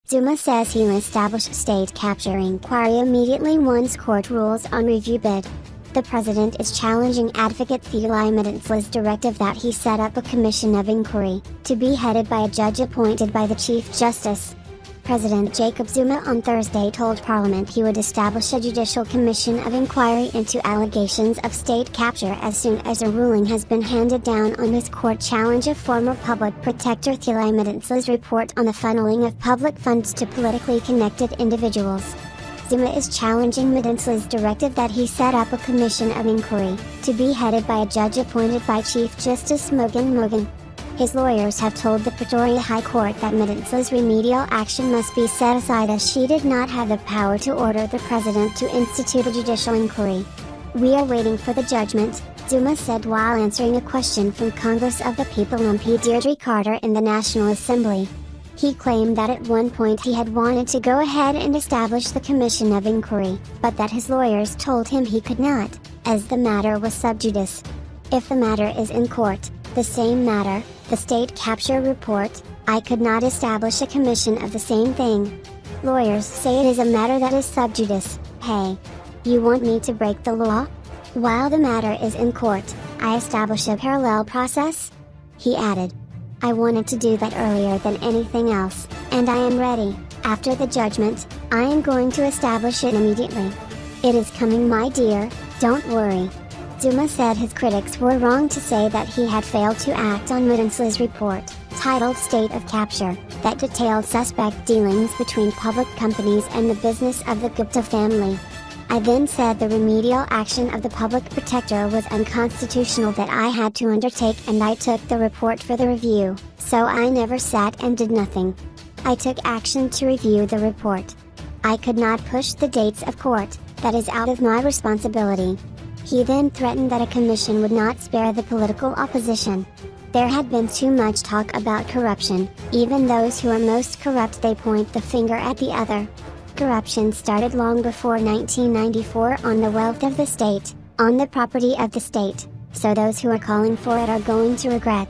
Zuma says he will establish state capture inquiry immediately once court rules on review bid. The president is challenging advocate Thilo Madonsela's directive that he set up a commission of inquiry, to be headed by a judge appointed by the Chief Justice. President Jacob Zuma on Thursday told Parliament he would establish a judicial commission of inquiry into allegations of state capture as soon as a ruling has been handed down on his court challenge of former public protector Thilo Madonsela's report on the funneling of public funds to politically connected individuals. Zuma is challenging Madonsela's directive that he set up a commission of inquiry, to be headed by a judge appointed by Chief Justice Morgan Morgan. His lawyers have told the Pretoria High Court that Madonsela's remedial action must be set aside as she did not have the power to order the president to institute a judicial inquiry. "We are waiting for the judgment," Zuma said while answering a question from Congress of the People MP Deirdre Carter in the National Assembly. He claimed that at one point he had wanted to go ahead and establish the commission of inquiry, but that his lawyers told him he could not, as the matter was sub judice. "If the matter is in court, the same matter, the state capture report, I could not establish a commission of the same thing. Lawyers say it is a matter that is sub judice. Hey. You want me to break the law? While the matter is in court, I establish a parallel process?" He added. "I wanted to do that earlier than anything else, and I am ready. After the judgment, I am going to establish it immediately. It is coming, my dear, don't worry." Zuma said his critics were wrong to say that he had failed to act on Madonsela's report, titled State of Capture, that detailed suspect dealings between public companies and the business of the Gupta family. "I then said the remedial action of the public protector was unconstitutional that I had to undertake, and I took the report for the review, so I never sat and did nothing. I took action to review the report. I could not push the dates of court, that is out of my responsibility." He then threatened that a commission would not spare the political opposition. There had been too much talk about corruption, even those who are most corrupt they point the finger at the other. Corruption started long before 1994 on the wealth of the state, on the property of the state, so those who are calling for it are going to regret.